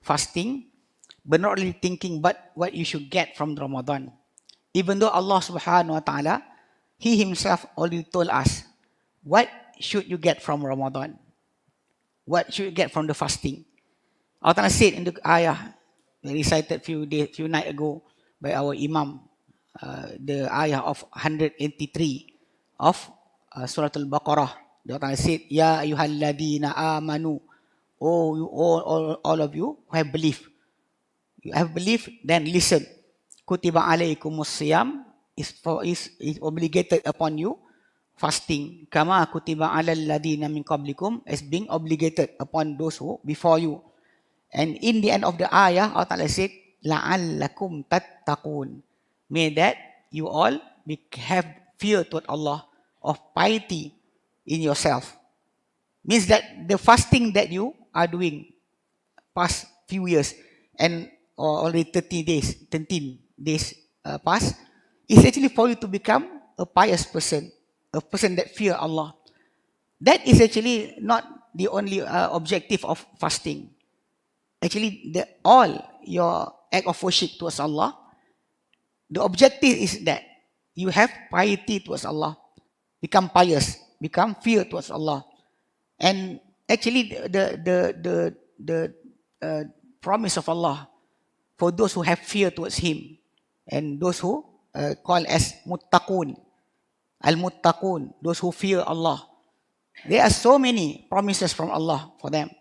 fasting, but not really thinking but what you should get from Ramadan. Even though Allah subhanahu wa ta'ala, He Himself already told us, what should you get from Ramadan? What should you get from the fasting? Allah Ta'ala said in the ayah, recited few nights ago by our Imam, the ayah of 183 of Surah Al-Baqarah. Allah Ta'ala said, Ya ayyuhalladina amanu, oh you all of you who have believed. You have believed, then listen. Kutiba alaikumus siyam is obligated upon you fasting. Kama kutiba alal ladina min qablikum, as being obligated upon those who before you. And in the end of the ayah, Allah Ta'ala said, la'allakum tattaqun. May that you all have fear toward Allah, of piety in yourself. Means that the fasting that you are doing past few years and already 13 days past, is actually for you to become a pious person, a person that fear Allah. That is actually not the only objective of fasting. Actually, all your act of worship towards Allah, the objective is that you have piety towards Allah, become pious, become fear towards Allah. And actually, the promise of Allah for those who have fear towards Him and those who call as muttaqun, al-muttaqun, those who fear Allah. There are so many promises from Allah for them.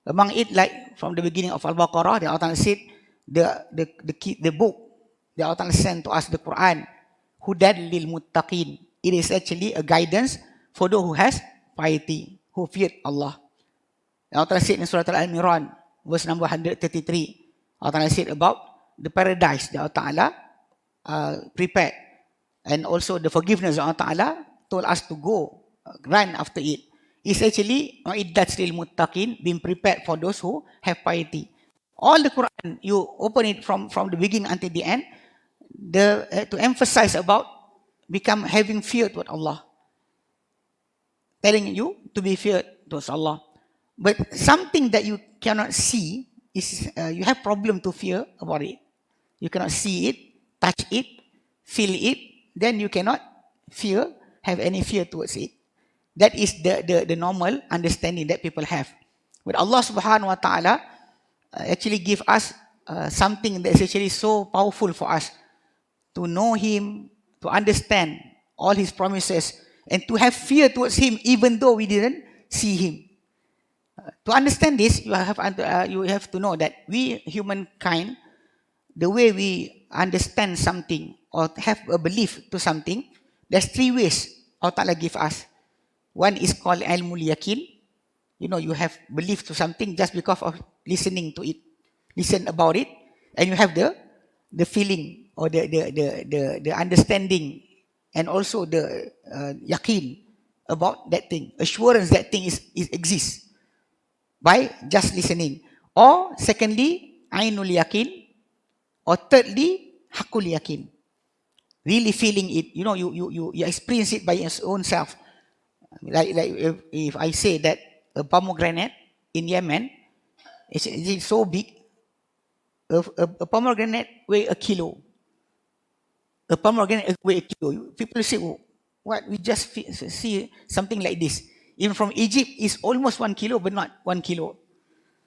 Among it, like from the beginning of Al-Baqarah, the Allah said, the book, the Allah sent to us, the Quran, Hudan lil muttaqin. It is actually a guidance for those who has piety, who feared Allah. The Allah said in Surah Al-Imran, verse number 133, Allah said about the paradise that Allah prepared, and also the forgiveness that Allah told us to go, run after it. It's actually that's lil muttaqin, being prepared for those who have piety. All the Quran, you open it from the beginning until the end, to emphasize about having fear toward Allah, telling you to be feared towards Allah. But something that you cannot see is you have problem to fear about it. You cannot see it, touch it, feel it, then you cannot have any fear towards it. That is the normal understanding that people have. But Allah subhanahu wa ta'ala actually give us something that is actually so powerful for us to know Him, to understand all His promises, and to have fear towards Him even though we didn't see Him. To understand this, you have to know that we humankind, the way we understand something or have a belief to something, there's three ways Allah Ta'ala give us. One is called ilmul yakin. You know, you have belief to something just because of listening to it, listen about it, and you have the feeling or the understanding, and also the yakin about that thing, assurance that thing exists by just listening. Or secondly, ainul yakin, or thirdly, hakul yakin, really feeling it. You know, you experience it by your own self. Like if I say that a pomegranate in Yemen is so big, a pomegranate weigh a kilo. A pomegranate weigh a kilo. People say, oh, what? We just see something like this. Even from Egypt, is almost 1 kilo, but not 1 kilo.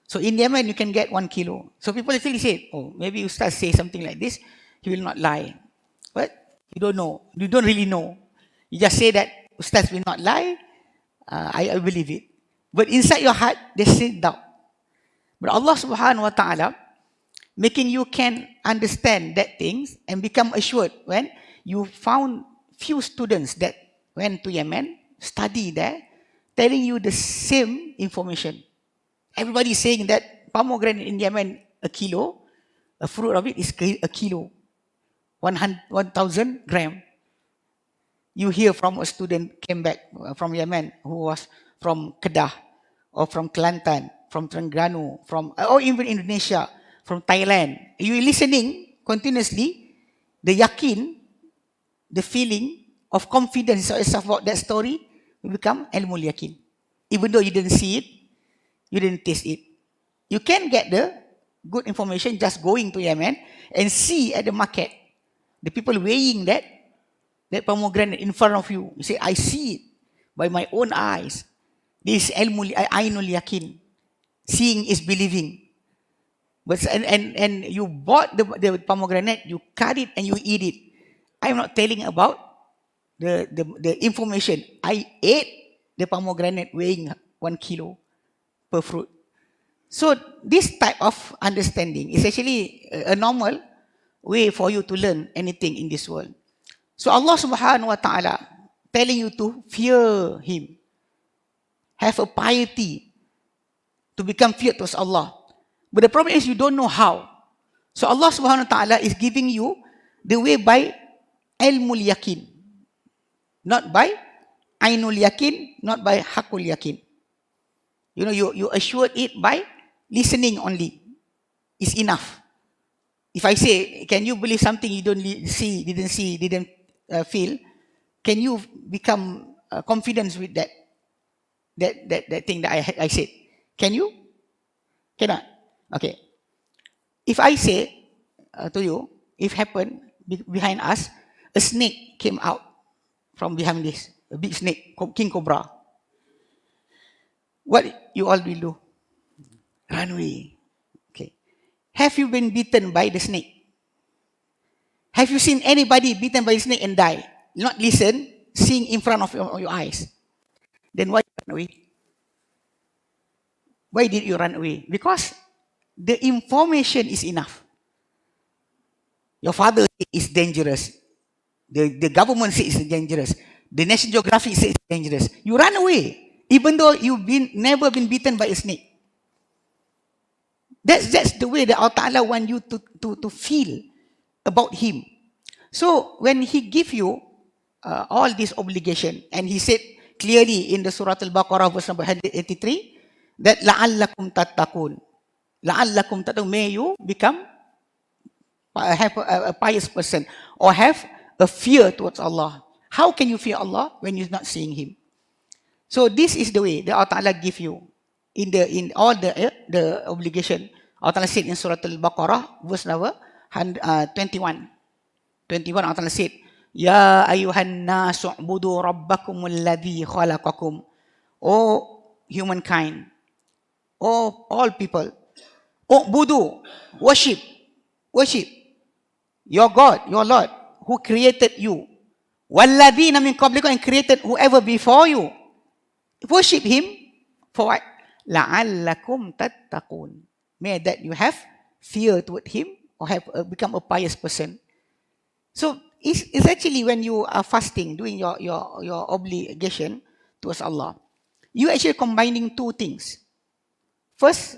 So in Yemen, you can get 1 kilo. So people actually say, oh, maybe Ustaz say something like this, he will not lie. But you don't know. You don't really know. You just say that Ustaz will not lie. I believe it. But inside your heart, there's still doubt. But Allah subhanahu wa ta'ala making you can understand that things and become assured when you found few students that went to Yemen, study there, telling you the same information. Everybody is saying that pomegranate in Yemen, a kilo, a fruit of it is a kilo, 1,000 grams. You hear from a student came back from Yemen who was from Kedah or from Kelantan, from Terengganu, or even Indonesia, from Thailand. You listening continuously, the yakin, the feeling of confidence about that story will become ilmul yakin. Even though you didn't see it, you didn't taste it. You can get good information, just going to Yemen and see at the market, the people weighing that pomegranate in front of you. You say, I see it by my own eyes. This is ainul yakin. Seeing is believing. But and you bought the pomegranate, you cut it and you eat it. I'm not telling about the information. I ate the pomegranate weighing 1 kilo per fruit. So this type of understanding is actually a normal way for you to learn anything in this world. So Allah subhanahu wa ta'ala telling you to fear Him. Have a piety to become fear towards Allah. But the problem is you don't know how. So Allah subhanahu wa ta'ala is giving you the way by ilmul yakin. Not by ainul yakin, not by hakul yakin. You know, you assured it by listening only. Is enough. If I say, can you believe something you don't see, didn't feel, can you become confident with that thing that I said? Can you? Cannot. Okay. If I say to you, if happened behind us, a snake came out from behind this, a big snake, king cobra. What you all will do? Run away. Okay. Have you been bitten by the snake? Have you seen anybody bitten by a snake and die? Not listen, seeing in front of your eyes. Then why you run away? Why did you run away? Because the information is enough. Your father is dangerous. The government says it's dangerous. The National Geographic says it's dangerous. You run away, even though you've never been bitten by a snake. That's the way that Allah Ta'ala want you to feel about Him. So when He give you all this obligation, and He said clearly in the Surah Al-Baqarah verse number 183, that la'allakum tattaqun. La'allakum tattaqun, may you become, have a pious person, or have a fear towards Allah. How can you fear Allah when you're not seeing Him? So this is the way that Allah Ta'ala give you in all the obligation. Allah Ta'ala said in Surah Al-Baqarah verse number 21. 21 Allah Ta'ala said, Ya ayuhan nasu ubudu rabbakum alladhi khalaqakum. O humankind, O all people, ubudu, worship your God, your Lord, who created you. Walladhina min qablikum, and created whoever before you. Worship Him for what? La'allakum tattaqun. May that you have fear toward Him, or have become a pious person. So it's actually when you are fasting, doing your obligation towards Allah, you actually combining two things. First,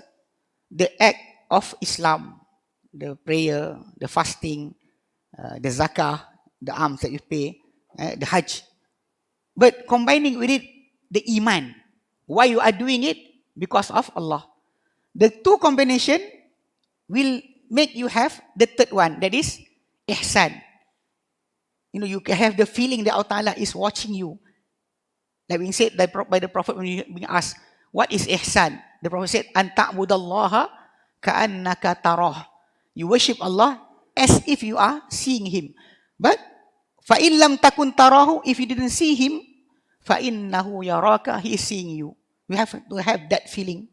the act of Islam, the prayer, the fasting, the zakah, the alms that you pay, the hajj. But combining with it, the iman. Why you are doing it? Because of Allah. The two combination will make you have the third one, that is ihsan. You know, you can have the feeling that Allah Ta'ala is watching you. Like we said by the Prophet when we asked, what is ihsan? The Prophet said, an ta'budallaha ka'annaka tarah. You worship Allah as if you are seeing Him. But fa'in lam takun tarahu, if you didn't see Him, fa'innahu yaraka, He is seeing you. You have to have that feeling.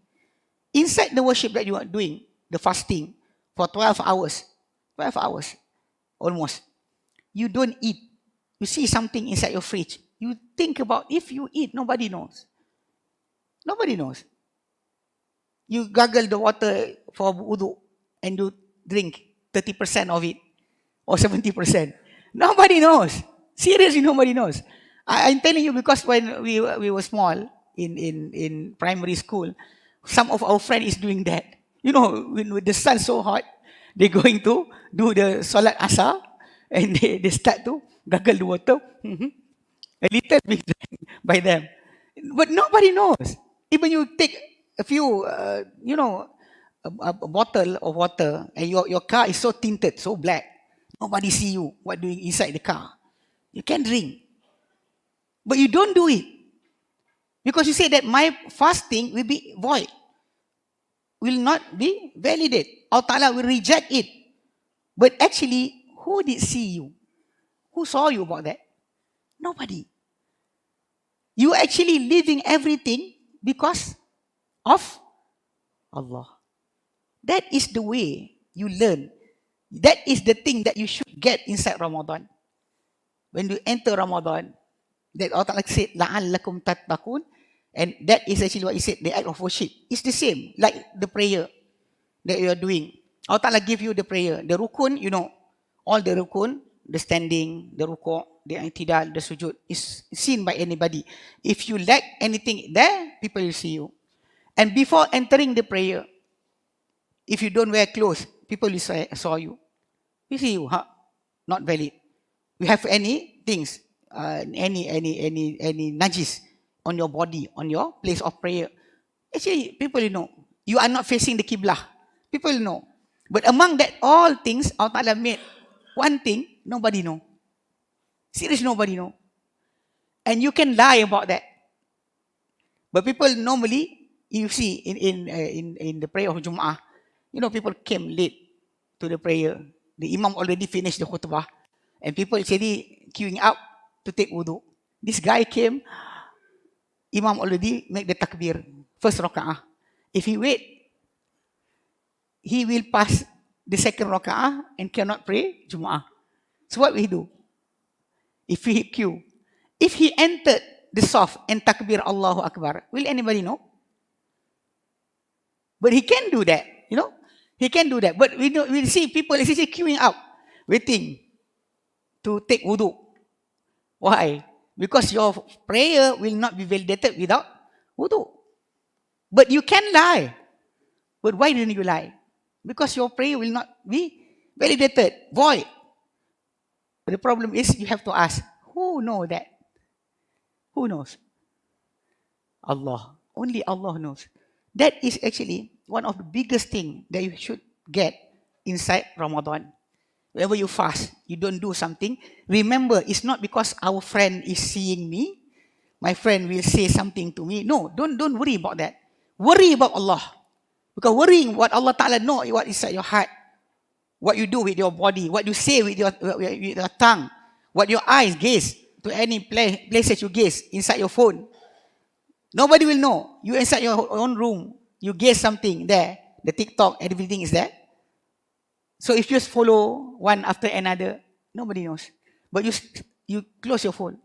Inside the worship that you are doing, the fasting for 12 hours, almost, you don't eat. You see something inside your fridge. You think about, if you eat, nobody knows. Nobody knows. You gargle the water for wudu and you drink 30% of it or 70%. Nobody knows. Seriously, nobody knows. I'm telling you because when we were small in primary school, some of our friends is doing that. You know, when the sun so hot, they're going to do the Salat Asar and they start to gargle the water. A little bit by them. But nobody knows. Even you take a few, a bottle of water and your car is so tinted, so black. Nobody see you, what doing inside the car. You can drink. But you don't do it. Because you say that my fasting will be void. will not be validate. Allah Ta'ala will reject it. But actually, who did see you? Who saw you about that? Nobody. You actually living everything because of Allah. That is the way you learn. That is the thing that you should get inside Ramadan. When you enter Ramadan, that Allah Ta'ala said, لَعَلَّكُمْ تَتَّقُونَ, and that is actually what He said, the act of worship. It's the same, like the prayer that you are doing. Allah Ta'ala give you the prayer. The rukun, you know, all the rukun, the standing, the rukuk, the i'tidal, the sujud, is seen by anybody. If you lack anything there, people will see you. And before entering the prayer, if you don't wear clothes, people will saw you. We see you, huh? Not valid. You have any things, any najis on your body, on your place of prayer. Actually, people will know. You are not facing the Qiblah. People will know. But among that all things, Allah Ta'ala made one thing, nobody know. Serious, nobody know. And you can lie about that. But people normally, you see in the prayer of Jum'ah, you know, people came late to the prayer. The Imam already finished the khutbah. And people actually queuing up to take wudu. This guy came, Imam already make the takbir, first raka'ah. If he wait, he will pass the second raka'ah and cannot pray Jum'ah. So what will he do? If he queue, if he entered the saf and takbir Allahu Akbar, will anybody know? But he can do that, you know. He can do that. But we see people actually queuing up, waiting to take wudu. Why? Because your prayer will not be validated without wudu. But you can lie. But why didn't you lie? Because your prayer will not be validated, void. But the problem is you have to ask, who knows that? Who knows? Allah. Only Allah knows. That is actually one of the biggest things that you should get inside Ramadan. Whenever you fast, you don't do something, remember, it's not because our friend is seeing me, my friend will say something to me. No, don't worry about that. Worry about Allah. Because worrying what Allah Ta'ala know, what is inside your heart, what you do with your body, what you say with your tongue, what your eyes gaze to any places you gaze inside your phone. Nobody will know. You inside your own room, you gaze something there, the TikTok, everything is there. So if you just follow one after another, nobody knows. But you close your phone.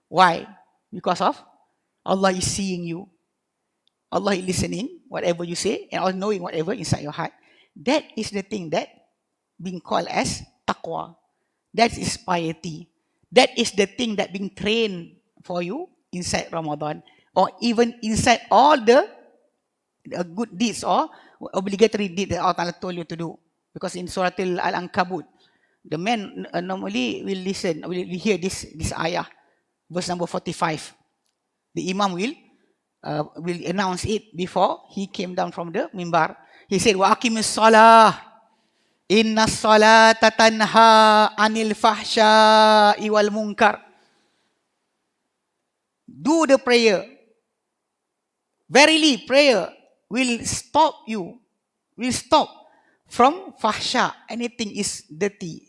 Why? Because of Allah is seeing you. Allah is listening, whatever you say, and Allah knowing whatever inside your heart. That is the thing that being called as taqwa. That is piety. That is the thing that being trained for you inside Ramadan, or even inside all the good deeds or obligatory deeds that Allah told you to do. Because in Surah Al-Ankabut, the man normally will listen, will hear this ayah, verse number 45. The Imam will announce it before he came down from the mimbar. He said, "Wa aqimis salah, inna salata tanha anil fahsya'i wal munkar." Do the prayer. Verily, prayer will stop you, will stop from fahsya, anything is dirty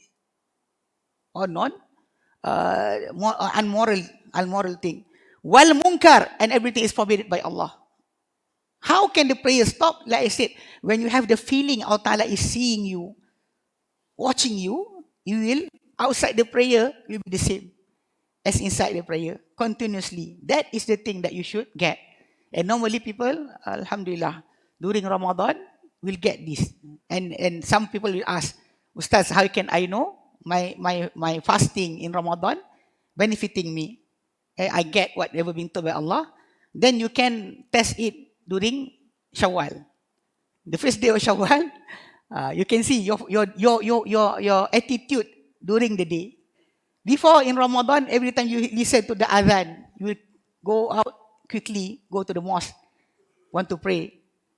or non unmoral thing. Wal munkar, and everything is forbidden by Allah. How can the prayer stop? Like I said, when you have the feeling Allah Ta'ala is seeing you, watching you, you will, outside the prayer, will be the same as inside the prayer, continuously. That is the thing that you should get. And normally people, alhamdulillah, during Ramadan, will get this. And some people will ask, Ustaz, how can I know my fasting in Ramadan benefiting me? I get whatever being told by Allah. Then you can test it during Shawwal. The first day of Shawwal, you can see your attitude during the day. Before in Ramadan, every time you listen to the adhan, you will go out quickly, go to the mosque, want to pray.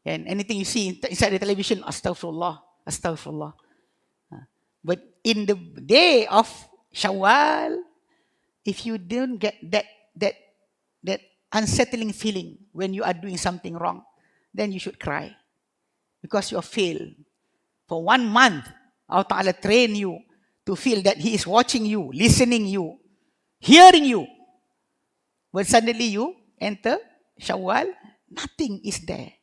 And anything you see inside the television, astaghfirullah, astaghfirullah. But in the day of Shawwal, if you don't get that unsettling feeling when you are doing something wrong, then you should cry. because you have failed. For 1 month, Allah Ta'ala train you to feel that He is watching you, listening you, hearing you. But suddenly you enter Shawwal, nothing is there.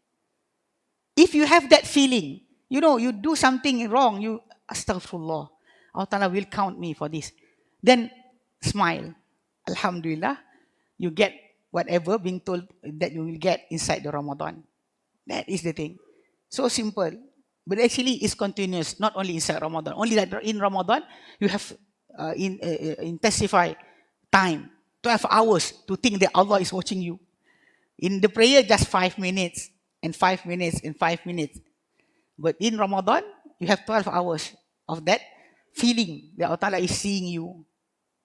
If you have that feeling, you know, you do something wrong, you, astaghfirullah, Allah Ta'ala will count me for this. Then smile. Alhamdulillah, you get whatever being told that you will get inside the Ramadan. That is the thing. So simple. But actually it's continuous, not only inside Ramadan. Only that in Ramadan, you have intensify time, 12 hours to think that Allah is watching you. In the prayer, just 5 minutes, and 5 minutes, and 5 minutes. But in Ramadan, you have 12 hours of that feeling that Allah Ta'ala is seeing you,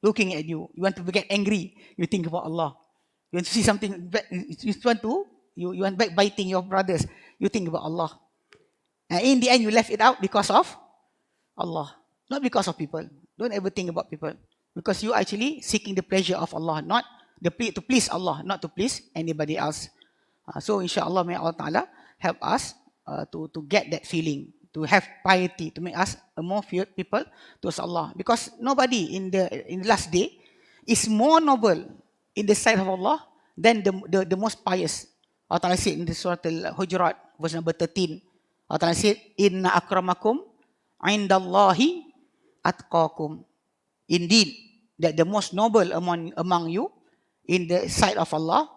looking at you. You want to get angry, you think about Allah. You want to see something, you want backbiting your brothers, you think about Allah. And in the end, you left it out because of Allah, not because of people. Don't ever think about people, because you are actually seeking the pleasure of Allah, not to please Allah, not to please anybody else. So inshallah, may Allah Ta'ala help us to get that feeling, to have piety, to make us a more feared people towards Allah. Because nobody in the last day is more noble in the sight of Allah than the most pious. Allah Ta'ala said in the Surah Al-Hujurat, verse number 13, Allah Ta'ala said, Inna akramakum indallahi atqakum. Indeed, that the most noble among you in the sight of Allah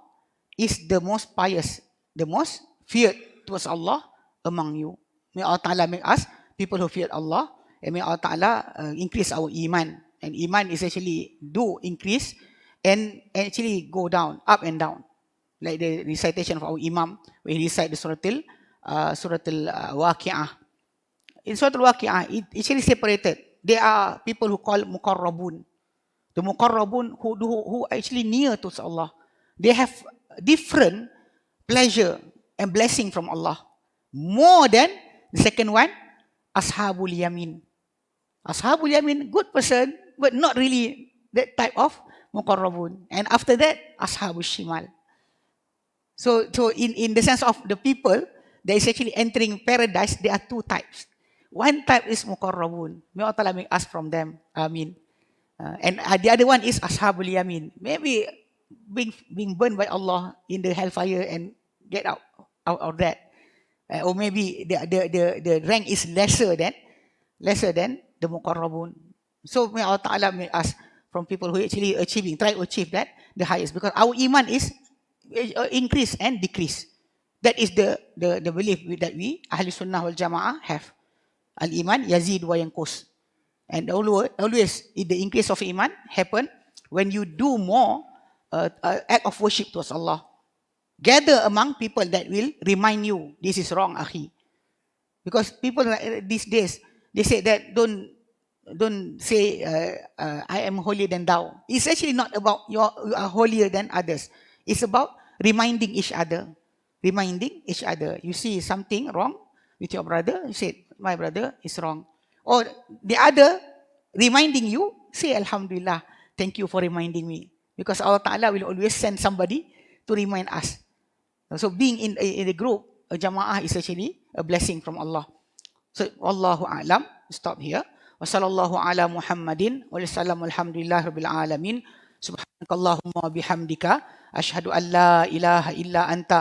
is the most pious, the most feared towards Allah among you. May Allah Ta'ala make us people who fear Allah, and may Allah Ta'ala increase our iman. And iman is actually do increase and actually go down, up and down. Like the recitation of our Imam when he recite the Surah Al-Waqi'ah. In Surah Al-Waqi'ah, it actually separated. There are people who call muqarrabun. The muqarrabun who actually near to Allah. They have different pleasure and blessing from Allah. More than the second one, Ashabul Yamin. Ashabul Yamin, good person, but not really that type of muqarrabun. And after that, Ashabul Shimal. So in the sense of the people that is actually entering paradise, there are two types. One type is muqarrabun. May Allah Ta'ala make us from them. Amin. And the other one is Ashabul Yamin. Maybe being burned by Allah in the hellfire and get out of that. Or maybe the rank is lesser than the muqarrabun. So may Allah Ta'ala make us from people who actually try to achieve that, the highest. Because our iman is increase and decrease. That is the belief that we, Ahli Sunnah wal Jama'ah, have. Al-Iman yazid wa yanqus. And always the increase of iman happen when you do more act of worship towards Allah. Gather among people that will remind you, this is wrong, akhi. Because people these days, they say that don't say I am holier than thou. It's actually not about you are holier than others. It's about reminding each other. Reminding each other. You see something wrong with your brother, you say, my brother is wrong. Or the other reminding you, say Alhamdulillah, thank you for reminding me. Because Allah Ta'ala will always send somebody to remind us. So being in a group, a jama'ah, is actually a blessing from Allah. So Wallahu a'lam, stop here. Wa sallallahu ala Muhammadin wa sallam alhamdulillah rabbil alamin. Subhanakallahumma bihamdika ashhadu an la ilaha illa anta